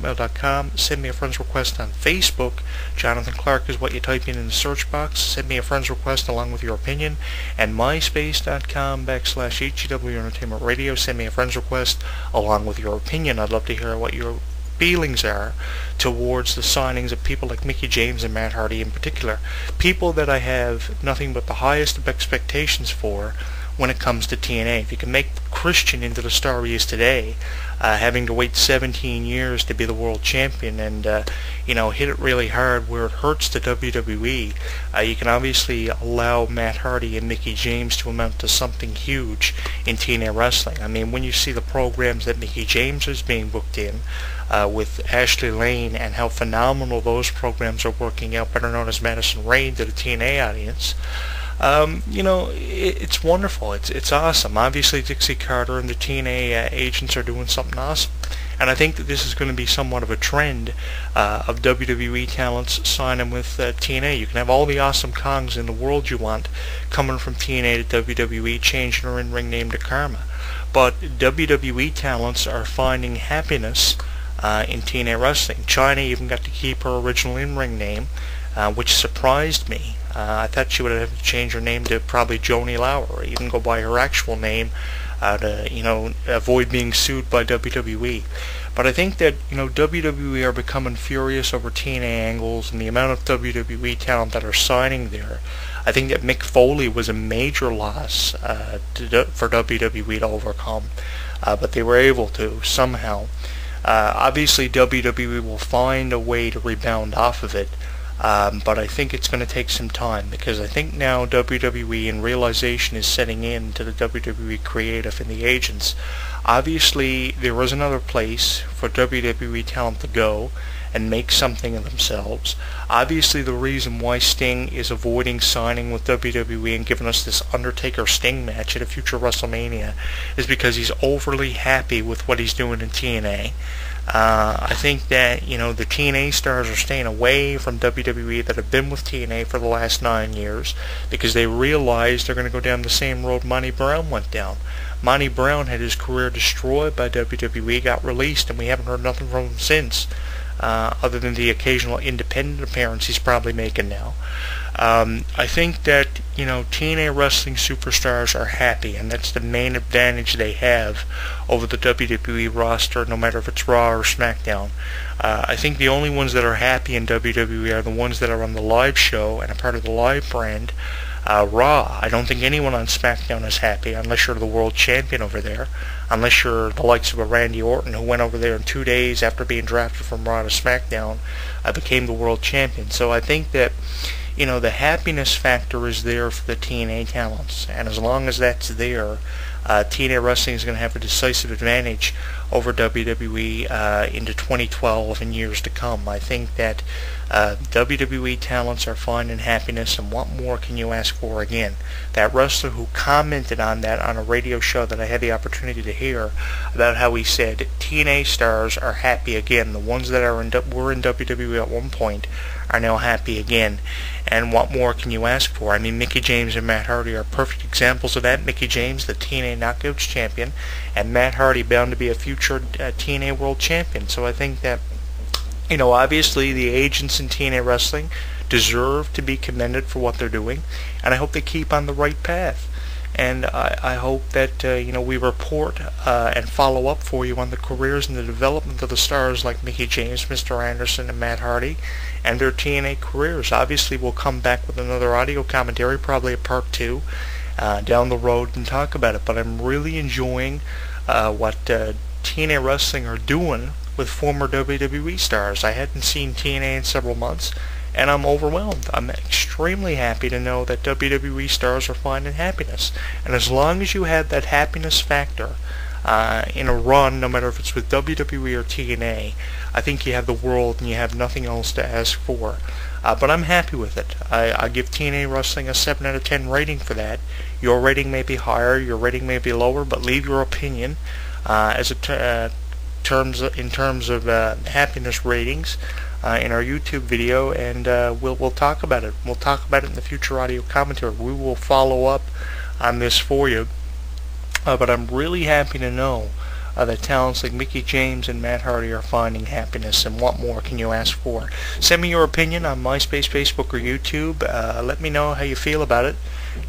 hotmail.com. Send me a friend's request on Facebook. Jonathan Clarke is what you type in the search box. Send me a friend's request along with your opinion. And myspace.com/HGW Entertainment Radio. Send me a friend's request along with your opinion. I'd love to hear what your feelings are towards the signings of people like Mickie James and Matt Hardy in particular. People that I have nothing but the highest of expectations for when it comes to TNA. If you can make Christian into the star he is today, having to wait 17 years to be the world champion and hit it really hard where it hurts the WWE, you can obviously allow Matt Hardy and Mickie James to amount to something huge in TNA wrestling. I mean, when you see the programs that Mickie James is being booked in with Ashley Lane and how phenomenal those programs are working out, better known as Madison Rayne to the TNA audience, it's wonderful. It's awesome. Obviously, Dixie Carter and the TNA agents are doing something awesome. And I think that this is going to be somewhat of a trend of WWE talents signing with TNA. You can have all the awesome Kongs in the world you want coming from TNA to WWE, changing her in-ring name to Karma. But WWE talents are finding happiness in TNA wrestling. Chyna even got to keep her original in-ring name, which surprised me. I thought she would have to change her name to probably Joni Lauer, or even go by her actual name to, avoid being sued by WWE. But I think that, WWE are becoming furious over TNA angles and the amount of WWE talent that are signing there. I think that Mick Foley was a major loss for WWE to overcome, but they were able to somehow. Obviously, WWE will find a way to rebound off of it. But I think it's going to take some time, because I think now WWE and realization is setting in to the WWE creative and the agents. Obviously, there is another place for WWE talent to go and make something of themselves. Obviously, the reason why Sting is avoiding signing with WWE and giving us this Undertaker-Sting match at a future WrestleMania is because he's overly happy with what he's doing in TNA. I think that, the TNA stars are staying away from WWE that have been with TNA for the last 9 years because they realize they're going to go down the same road Monty Brown went down. Monty Brown had his career destroyed by WWE, got released, and we haven't heard nothing from him since, other than the occasional independent appearance he's probably making now. I think that, TNA wrestling superstars are happy, and that's the main advantage they have over the WWE roster, no matter if it's Raw or SmackDown. I think the only ones that are happy in WWE are the ones that are on the live show and a part of the live brand. Raw, I don't think anyone on SmackDown is happy unless you're the world champion over there, unless you're the likes of a Randy Orton who went over there in 2 days after being drafted from Raw to SmackDown, became the world champion. So I think that the happiness factor is there for the TNA talents, and as long as that's there, TNA wrestling is going to have a decisive advantage over WWE into 2012 and years to come. I think that WWE talents are finding happiness, and what more can you ask for? Again, that wrestler who commented on that on a radio show that I had the opportunity to hear about how he said TNA stars are happy again. The ones that were in WWE at one point are now happy again. And what more can you ask for? I mean, Mickie James and Matt Hardy are perfect examples of that. Mickie James, the TNA Knockouts champion, and Matt Hardy bound to be a future TNA World Champion. So I think that, obviously the agents in TNA wrestling deserve to be commended for what they're doing, and I hope they keep on the right path. And I hope that, we report and follow up for you on the careers and the development of the stars like Mickie James, Mr. Anderson, and Matt Hardy, and their TNA careers. Obviously, we'll come back with another audio commentary, probably a part 2, down the road and talk about it. But I'm really enjoying what TNA wrestling are doing with former WWE stars. I hadn't seen TNA in several months, and I'm overwhelmed. I'm extremely happy to know that WWE stars are finding happiness. And as long as you have that happiness factor in a run, no matter if it's with WWE or TNA, I think you have the world and you have nothing else to ask for. But I'm happy with it. I give TNA Wrestling a 7 out of 10 rating for that. Your rating may be higher, your rating may be lower, but leave your opinion in terms of happiness ratings in our YouTube video, and we'll talk about it. We'll talk about it in the future audio commentary. We will follow up on this for you. But I'm really happy to know that talents like Mickie James and Matt Hardy are finding happiness, and what more can you ask for? Send me your opinion on MySpace, Facebook, or YouTube. Let me know how you feel about it,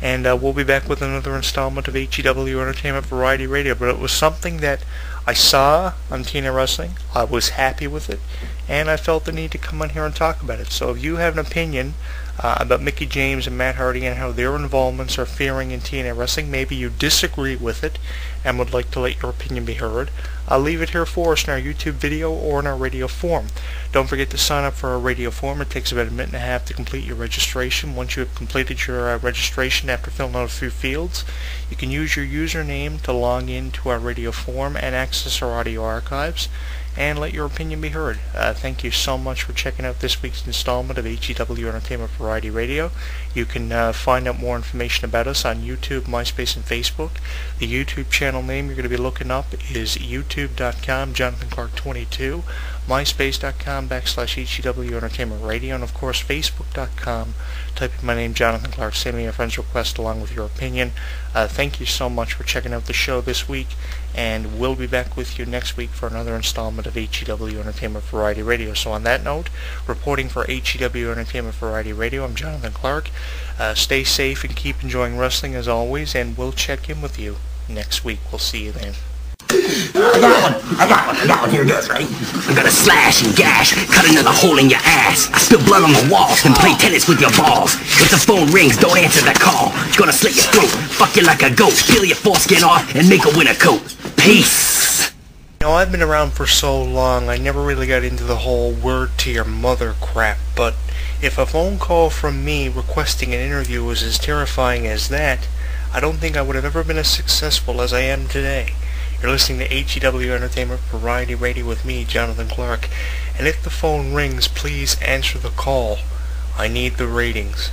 and we'll be back with another installment of HEW Entertainment Variety Radio. But it was something that I saw on TNA Wrestling. I was happy with it, and I felt the need to come on here and talk about it. So if you have an opinion about Mickie James and Matt Hardy and how their involvements are faring in TNA Wrestling, maybe you disagree with it and would like to let your opinion be heard, leave it here for us in our YouTube video or in our radio form. Don't forget to sign up for our radio form. It takes about a minute and a half to complete your registration. Once you have completed your registration after filling out a few fields, you can use your username to log into our radio form and access our audio archives and let your opinion be heard. Thank you so much for checking out this week's installment of HEW Entertainment Variety Radio. You can find out more information about us on YouTube, MySpace, and Facebook. The YouTube channel name you're going to be looking up is youtube.com, Jonathan Clarke 22, myspace.com/HEW Entertainment Radio, and of course Facebook.com. Type in my name, Jonathan Clarke, send me a friend's request along with your opinion. Thank you so much for checking out the show this week, and we'll be back with you next week for another installment of HEW Entertainment Variety Radio. So on that note, reporting for HEW Entertainment Variety Radio, I'm Jonathan Clarke. Stay safe and keep enjoying wrestling as always, and we'll check in with you next week. We'll see you then. I got one. Here it goes, right? I'm gonna slash and gash, cut another hole in your ass. I spill blood on the walls and play tennis with your balls. If the phone rings, don't answer the call. Gonna slit your throat, fuck you like a goat, peel your foreskin off and make a winter coat. Peace. You know, I've been around for so long, I never really got into the whole word to your mother crap, but if a phone call from me requesting an interview was as terrifying as that, I don't think I would have ever been as successful as I am today. You're listening to HEW Entertainment Variety Radio with me, Jonathan Clarke, and if the phone rings, please answer the call. I need the ratings.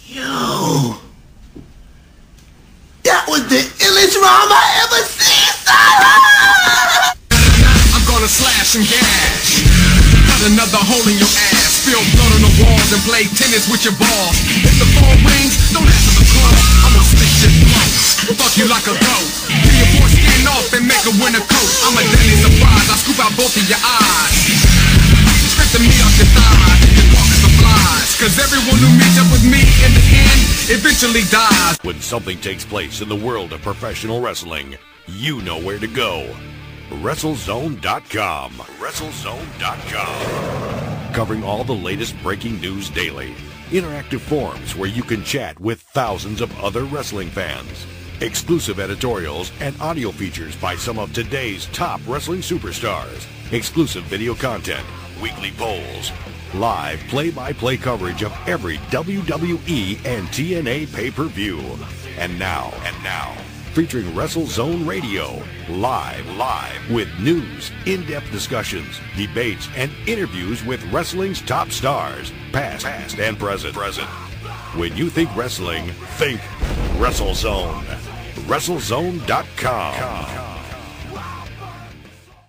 Yo, that was the illest rhyme I ever seen, son! I'm gonna slash and gash, cut another hole in your ass, spill blood on the walls and play tennis with your balls. If the phone rings, don't answer the call. I'm gonna spit shit flow, fuck you like a goat, peel your foreskin off and make a winter coat. I'm a deadly surprise, I scoop out both of your eyes, strip the meat off your thighs, and your carcass of flies. Cause everyone who meets up with me in the end eventually dies. When something takes place in the world of professional wrestling, you know where to go. WrestleZone.com. WrestleZone.com. Covering all the latest breaking news daily. Interactive forums where you can chat with thousands of other wrestling fans. Exclusive editorials and audio features by some of today's top wrestling superstars. Exclusive video content, weekly polls, live play-by-play coverage of every WWE and TNA pay-per-view. And now, featuring WrestleZone Radio, live with news, in-depth discussions, debates, and interviews with wrestling's top stars, past and present. When you think wrestling, think WrestleZone. WrestleZone.com.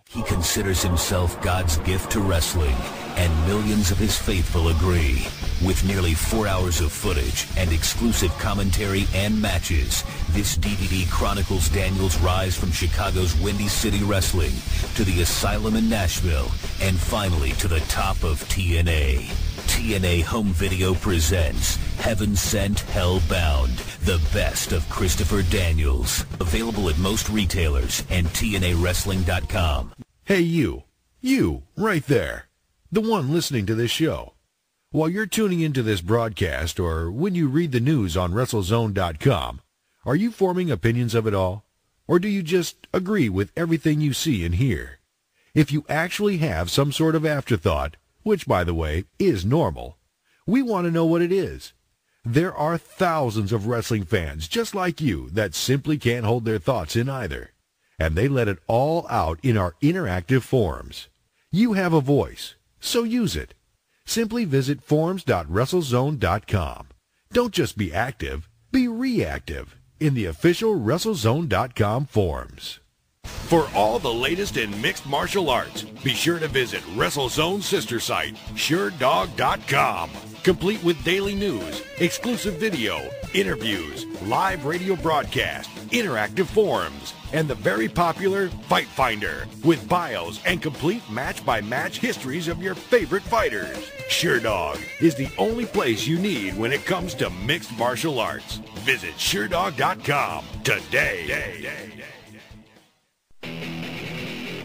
He considers himself God's gift to wrestling, and millions of his faithful agree. With nearly 4 hours of footage and exclusive commentary and matches, this DVD chronicles Daniel's rise from Chicago's Windy City Wrestling to the Asylum in Nashville, and finally to the top of TNA. TNA Home Video presents Heaven Sent, Hell Bound, the best of Christopher Daniels. Available at most retailers and TNAWrestling.com. Hey you right there, the one listening to this show. While you're tuning into this broadcast or when you read the news on WrestleZone.com, are you forming opinions of it all? Or do you just agree with everything you see and hear? If you actually have some sort of afterthought, which by the way is normal, we want to know what it is. There are thousands of wrestling fans just like you that simply can't hold their thoughts in either, and they let it all out in our interactive forums. You have a voice, so use it. Simply visit forums.WrestleZone.com. Don't just be active, be reactive in the official WrestleZone.com forums. For all the latest in mixed martial arts, be sure to visit WrestleZone's sister site, SureDog.com. Complete with daily news, exclusive video, interviews, live radio broadcast, interactive forums, and the very popular Fight Finder with bios and complete match-by-match histories of your favorite fighters. SureDog is the only place you need when it comes to mixed martial arts. Visit SureDog.com today.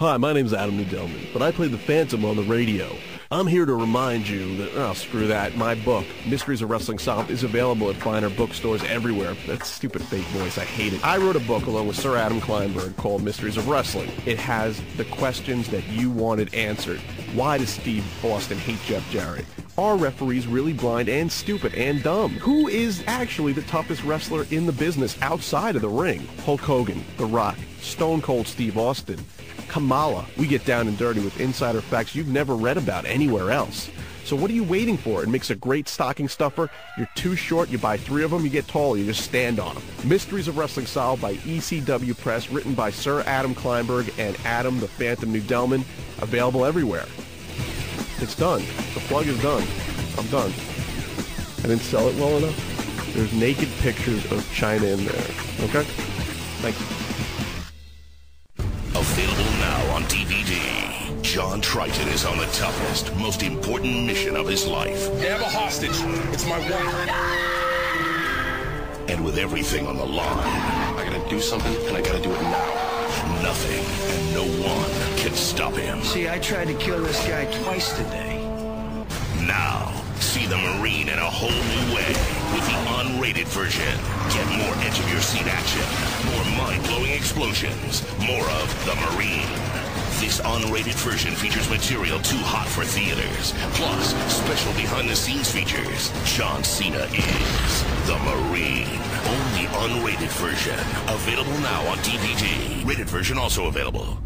Hi, my name's Adam Nudelman, but I play the Phantom on the radio. I'm here to remind you that, screw that, my book, Mysteries of Wrestling Solved, is available at finer bookstores everywhere. That stupid fake voice, I hate it. I wrote a book along with Sir Adam Kleinberg called Mysteries of Wrestling. It has the questions that you wanted answered. Why does Steve Austin hate Jeff Jarrett? Are referees really blind and stupid and dumb? Who is actually the toughest wrestler in the business outside of the ring? Hulk Hogan, The Rock, Stone Cold Steve Austin, Kamala. We get down and dirty with insider facts you've never read about anywhere else. So what are you waiting for? It makes a great stocking stuffer. You're too short, you buy 3 of them, you get taller, you just stand on them. Mysteries of Wrestling Solved by ECW Press, written by Sir Adam Kleinberg and Adam the Phantom Nudelman. Available everywhere. It's done. The plug is done. I'm done. I didn't sell it well enough. There's naked pictures of China in there. Okay? Thank you. Available now on DVD. John Triton is on the toughest, most important mission of his life. You have a hostage. It's my wife. And with everything on the line, I gotta do something, and I gotta do it now. nothing and no one can stop him. See, I tried to kill this guy twice today. Now, see the Marine in a whole new way with the unrated version. Get more edge-of-your-seat action, more mind-blowing explosions, more of the Marine. This unrated version features material too hot for theaters, plus special behind-the-scenes features. John Cena is the Marine. Only unrated version. Available now on DVD. Rated version also available.